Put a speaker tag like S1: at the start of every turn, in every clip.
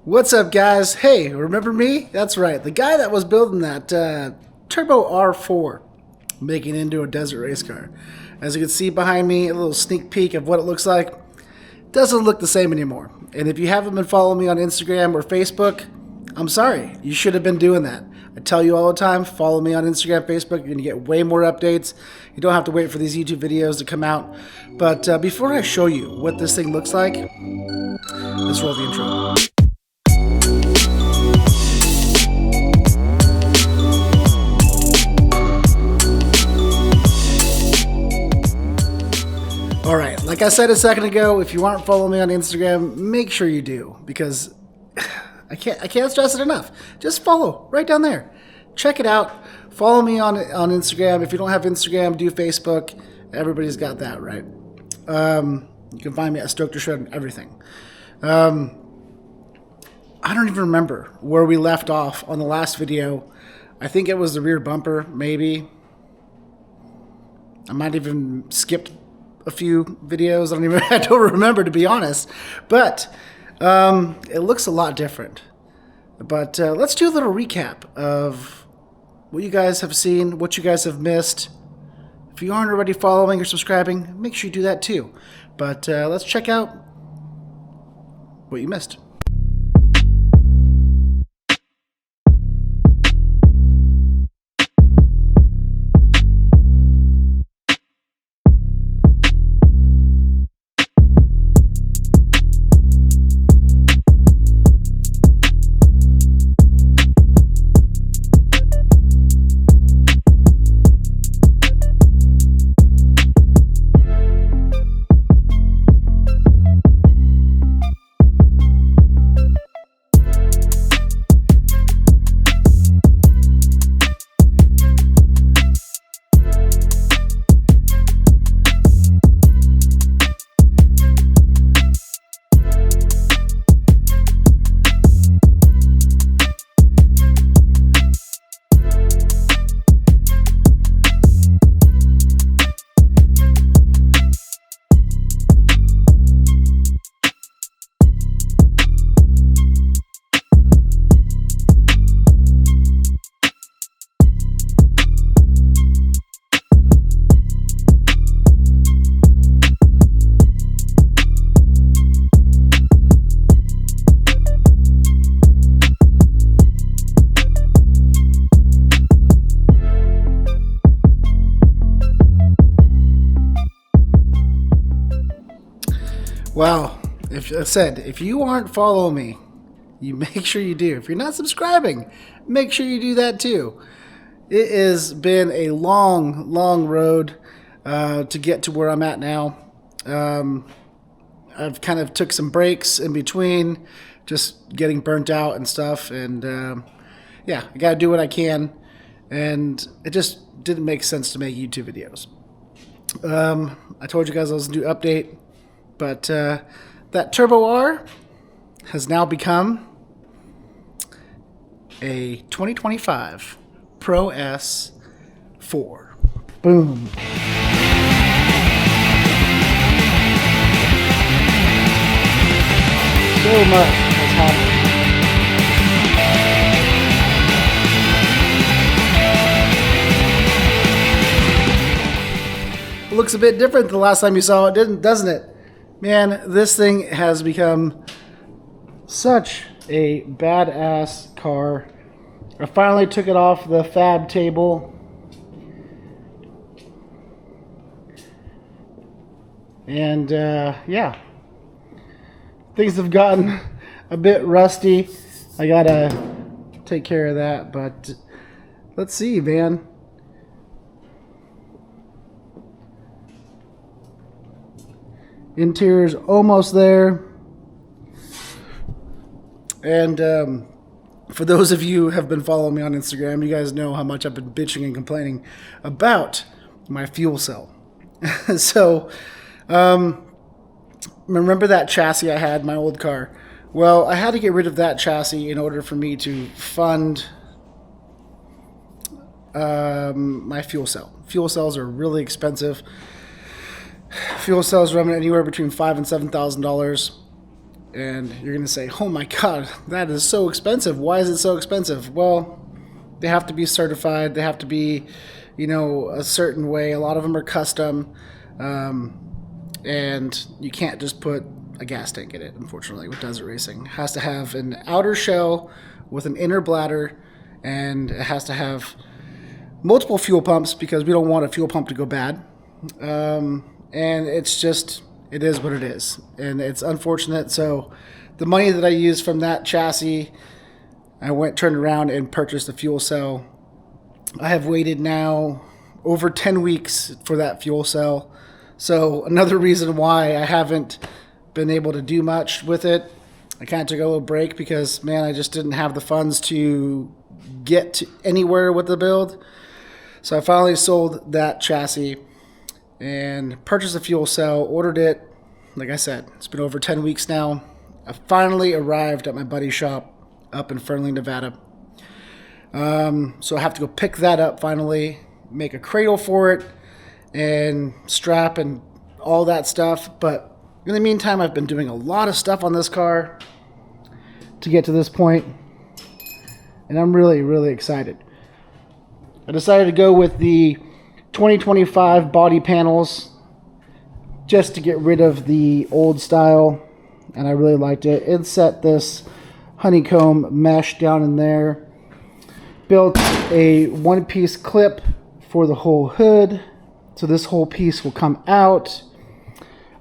S1: What's up, guys? Hey, remember me? That's right, the guy that was building that Turbo R4, making it into a desert race car. As you can see behind me, a little sneak peek of what it looks like. Doesn't look the same anymore. And if you haven't been following me on Instagram or Facebook, I'm sorry. You should have been doing that. I tell you all the time, follow me on Instagram, Facebook. You're going to get way more updates. You don't have to wait for these YouTube videos to come out. But before I show you what this thing looks like, let's roll the intro. All right, like I said a second ago, if you aren't following me on Instagram, make sure you do, because I can't stress it enough. Just follow right down there. Check it out. Follow me on Instagram. If you don't have Instagram, do Facebook. Everybody's got that, right? You can find me at Stoked to Shred and everything. I don't even remember where we left off on the last video. I think it was the rear bumper, maybe. I might even skipped a few videos. I don't remember, to be honest. But it looks a lot different. But let's do a little recap of what you guys have seen, what you guys have missed. If you aren't already following or subscribing, make sure you do that too. But let's check out what you missed. Well, if you aren't following me, you make sure you do. If you're not subscribing, make sure you do that too. It has been a long, long road to get to where I'm at now. I've kind of took some breaks in between, just getting burnt out and stuff. And yeah, I got to do what I can. And it just didn't make sense to make YouTube videos. I told you guys I was going to do an update. But that Turbo R has now become a 2025 Pro S 4. Boom. So much has happened. It looks a bit different the last time you saw it, doesn't it? Man, this thing has become such a badass car. I finally took it off the fab table. And yeah, things have gotten a bit rusty. I gotta take care of that, but let's see, man. Interior's almost there. And for those of you who have been following me on Instagram, you guys know how much I've been bitching and complaining about my fuel cell. So, remember that chassis I had in my old car? Well, I had to get rid of that chassis in order for me to fund my fuel cell. Fuel cells are really expensive. Fuel cells run anywhere between $5,000 and $7,000. And you're going to say, oh my God, that is so expensive. Why is it so expensive? Well, they have to be certified. They have to be, you know, a certain way. A lot of them are custom. And you can't just put a gas tank in it, unfortunately, with desert racing. It has to have an outer shell with an inner bladder, and it has to have multiple fuel pumps because we don't want a fuel pump to go bad. And it's just, it is what it is. And it's unfortunate. So the money that I used from that chassis, I turned around and purchased a fuel cell. I have waited now over 10 weeks for that fuel cell. So another reason why I haven't been able to do much with it. I kind of took a little break because, man, I just didn't have the funds to get anywhere with the build. So I finally sold that chassis and purchased a fuel cell, ordered it. Like I said, it's been over 10 weeks now. I finally arrived at my buddy's shop up in Fernley, Nevada. So I have to go pick that up finally, make a cradle for it, and strap and all that stuff. But in the meantime, I've been doing a lot of stuff on this car to get to this point, and I'm really, really excited. I decided to go with the 2025 body panels just to get rid of the old style, and I really liked it. It set this honeycomb mesh down in there, built a one-piece clip for the whole hood, so this whole piece will come out.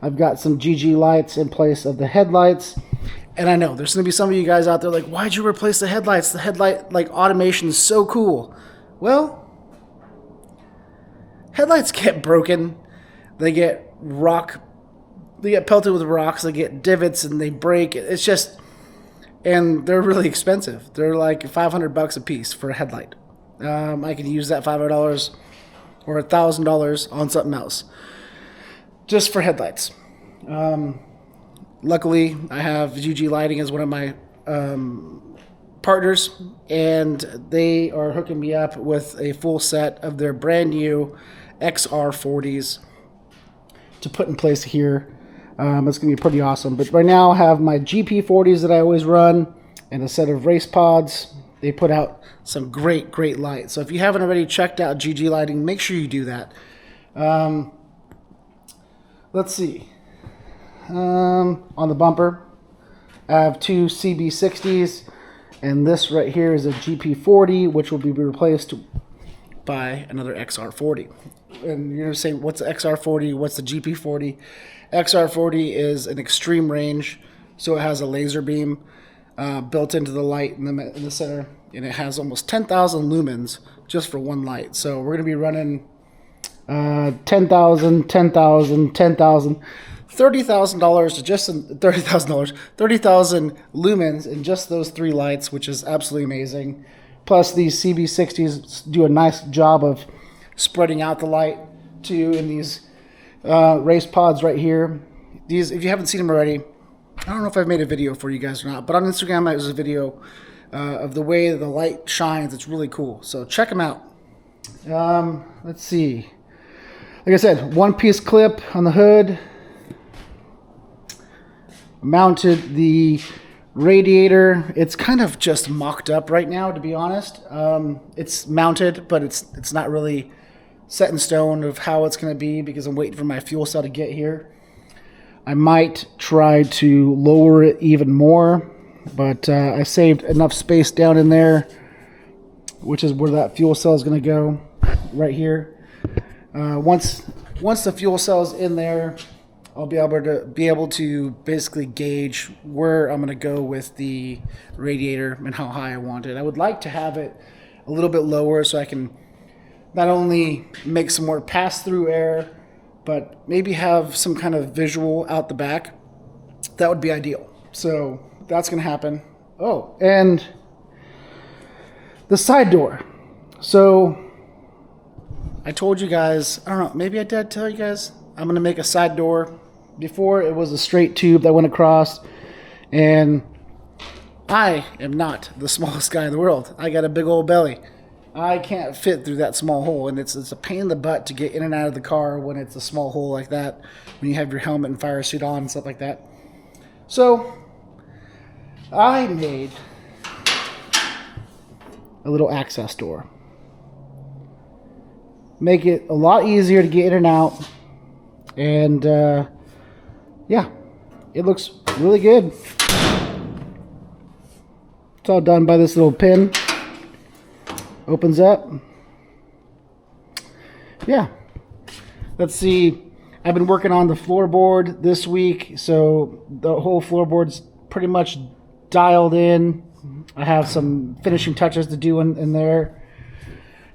S1: I've got some GG lights in place of the headlights. And I know there's going to be some of you guys out there like, why'd you replace the headlights? The headlight like automation is so cool. Well, headlights get broken. They get pelted with rocks. They get divots and they break. It's just, and they're really expensive. They're like $500 a piece for a headlight. I can use that $500 or $1,000 on something else just for headlights. Luckily, I have GG Lighting as one of my partners, and they are hooking me up with a full set of their brand new XR40s to put in place here. It's going to be pretty awesome. But right now I have my GP40s that I always run and a set of race pods. They put out some great, great light. So if you haven't already checked out GG Lighting, make sure you do that. Let's see. On the bumper, I have two CB60s, and this right here is a GP40, which will be replaced by another XR40. And you're going to say, what's the XR40? What's the GP40? XR40 is an extreme range, so it has a laser beam built into the light in the center, and it has almost 10,000 lumens just for one light. So we're going to be running 10,000, 10,000, 10,000, $30,000 to just $30,000 lumens in just those three lights, which is absolutely amazing. Plus, these CB60s do a nice job of spreading out the light too in these race pods right here. These, if you haven't seen them already, I don't know if I've made a video for you guys or not, but on Instagram there's a video of the way the light shines. It's really cool, so check them out. Let's see. Like I said, one-piece clip on the hood. Mounted the radiator. It's kind of just mocked up right now, to be honest. It's mounted, but it's not really set in stone of how it's going to be because I'm waiting for my fuel cell to get here. I might try to lower it even more, but I saved enough space down in there, which is where that fuel cell is going to go, right here. Once the fuel cell is in there, I'll be able to basically gauge where I'm going to go with the radiator and how high I want it. I would like to have it a little bit lower so I can not only make some more pass-through air, but maybe have some kind of visual out the back. That would be ideal. So that's going to happen. Oh, and the side door. So I told you guys, I don't know, maybe I did tell you guys, I'm going to make a side door. Before, it was a straight tube that went across, and I am not the smallest guy in the world. I got a big old belly. I can't fit through that small hole, and it's a pain in the butt to get in and out of the car when it's a small hole like that, when you have your helmet and fire suit on and stuff like that. So I made a little access door. Make it a lot easier to get in and out. And yeah, it looks really good. It's all done by this little pin. Opens up. Yeah. Let's see. I've been working on the floorboard this week, so the whole floorboard's pretty much dialed in. I have some finishing touches to do in there.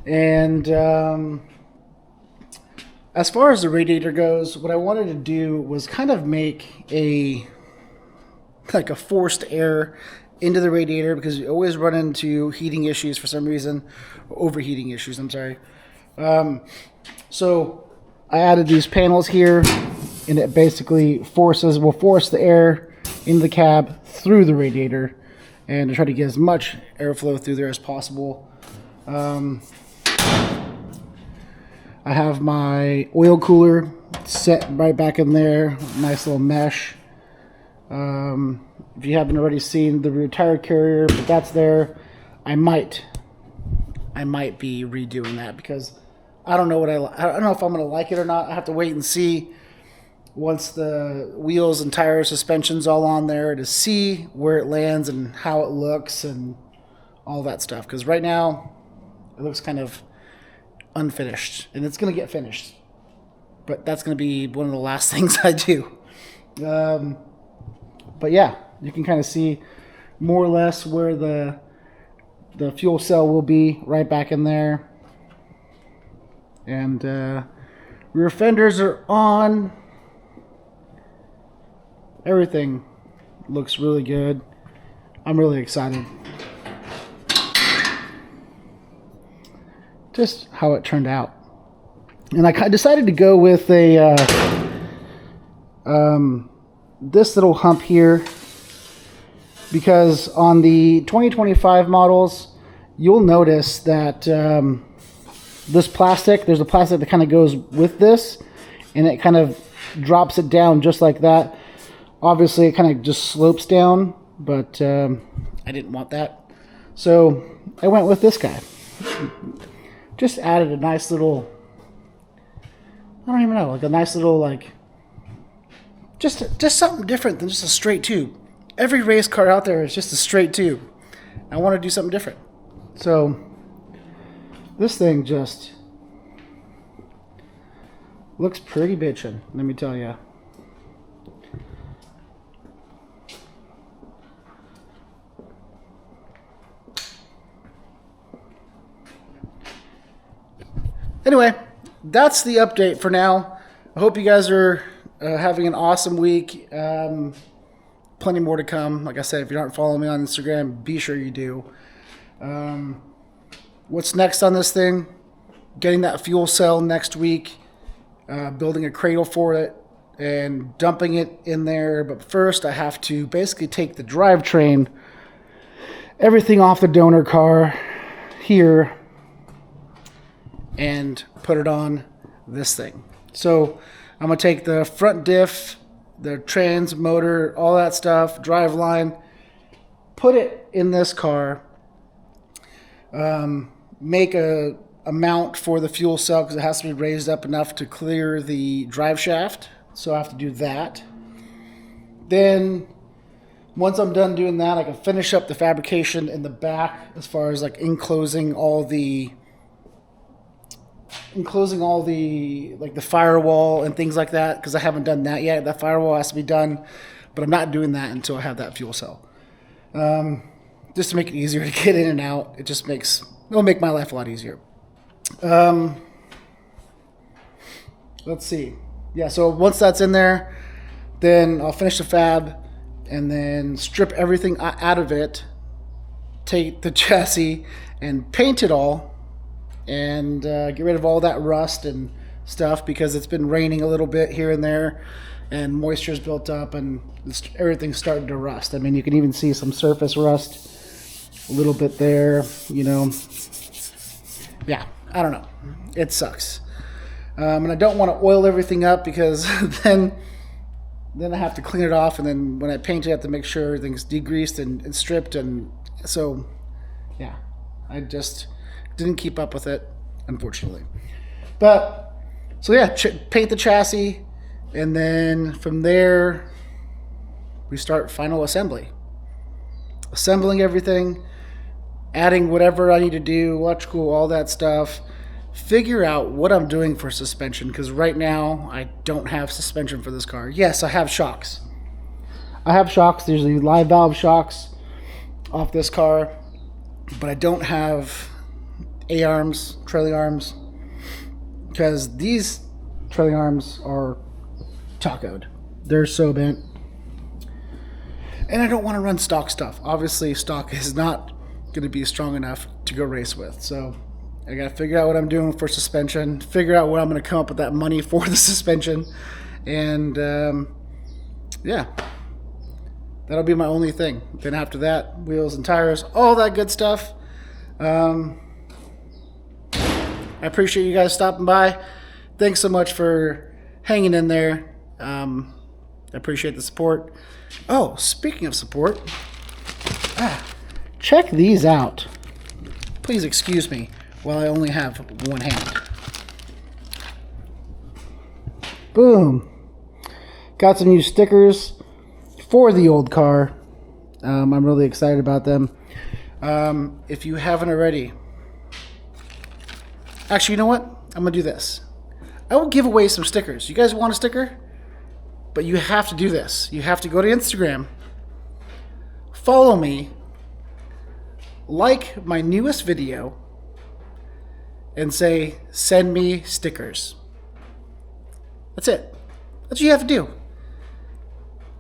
S1: And as far as the radiator goes, what I wanted to do was kind of make a forced air into the radiator, because you always run into heating issues for some reason, or overheating issues, I'm sorry. So I added these panels here, and it basically will force the air into the cab through the radiator, and to try to get as much airflow through there as possible. I have my oil cooler set right back in there, nice little mesh. If you haven't already seen the rear tire carrier, but that's there. I might be redoing that, because I don't know I don't know if I'm gonna like it or not. I have to wait and see once the wheels and tires, suspension's all on there, to see where it lands and how it looks and all that stuff. Because right now it looks kind of unfinished, and it's gonna get finished, but that's gonna be one of the last things I do. But yeah, you can kind of see more or less where the fuel cell will be, right back in there. And rear fenders are on. Everything looks really good. I'm really excited. Just how it turned out. And I decided to go with this little hump here, because on the 2025 models, you'll notice that there's a plastic that kind of goes with this, and it kind of drops it down just like that. Obviously, it kind of just slopes down, but I didn't want that, so I went with this guy. Just added a nice little, I don't even know, like a nice little, like, just something different than just a straight tube. Every race car out there is just a straight tube. I want to do something different. So this thing just looks pretty bitchin', let me tell you. Anyway, that's the update for now. I hope you guys are having an awesome week. Plenty more to come. Like I said, if you aren't following me on Instagram, be sure you do. What's next on this thing? Getting that fuel cell next week, building a cradle for it, and dumping it in there. But first, I have to basically take the drivetrain, everything off the donor car here, and put it on this thing. So I'm going to take the front diff, the trans motor, all that stuff, drive line, put it in this car, make a mount for the fuel cell, because it has to be raised up enough to clear the drive shaft. So I have to do that. Then once I'm done doing that, I can finish up the fabrication in the back, as far as like enclosing all the like the firewall and things like that, because I haven't done that yet. That firewall has to be done, but I'm not doing that until I have that fuel cell. Just to make it easier to get in and out. It'll make my life a lot easier. Let's see. Yeah, so once that's in there, then I'll finish the fab and then strip everything out of it, take the chassis and paint it all, and get rid of all that rust and stuff, because it's been raining a little bit here and there, and moisture's built up, and everything's starting to rust. I mean, you can even see some surface rust a little bit there, you know. Yeah, I don't know. It sucks. And I don't want to oil everything up, because then then I have to clean it off, and then when I paint it, I have to make sure everything's degreased and stripped, and so yeah, I just didn't keep up with it, unfortunately. But so yeah, paint the chassis, and then from there we start final assembly, assembling everything, adding whatever I need to do, electrical, all that stuff. Figure out what I'm doing for suspension, because right now I don't have suspension for this car. Yes, I have shocks. I have shocks. There's the live valve shocks off this car, but I don't have A-arms, trailing arms, because these trailing arms are tacoed. They're so bent. And I don't want to run stock stuff. Obviously, stock is not going to be strong enough to go race with, so I gotta figure out what I'm doing for suspension, figure out where I'm gonna come up with that money for the suspension, and yeah, that'll be my only thing. Then after that, wheels and tires, all that good stuff. I appreciate you guys stopping by. Thanks so much for hanging in there. I appreciate the support. Oh, speaking of support, check these out. Please excuse me while I only have one hand. Boom. Got some new stickers for the old car. I'm really excited about them. If you haven't already, actually, you know what? I'm gonna do this. I will give away some stickers. You guys want a sticker? But you have to do this. You have to go to Instagram, follow me, like my newest video, and say, send me stickers. That's it. That's what you have to do.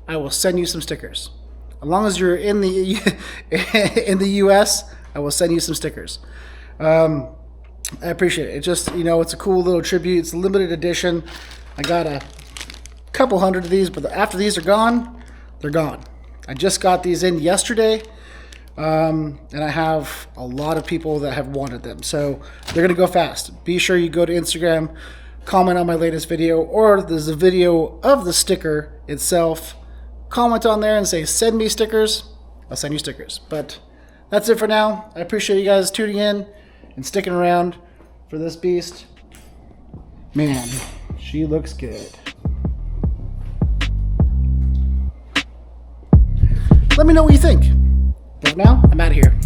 S1: I will send you some stickers. As long as you're in the in the US, I will send you some stickers. I appreciate it. It just, you know, it's a cool little tribute. It's a limited edition. I got a couple hundred of these, but after these are gone, they're gone. I just got these in yesterday. And I have a lot of people that have wanted them, so they're going to go fast. Be sure you go to Instagram, comment on my latest video, or there's a video of the sticker itself. Comment on there and say, send me stickers. I'll send you stickers. But that's it for now. I appreciate you guys tuning in and sticking around for this beast. Man, she looks good. Let me know what you think. But now, I'm out of here.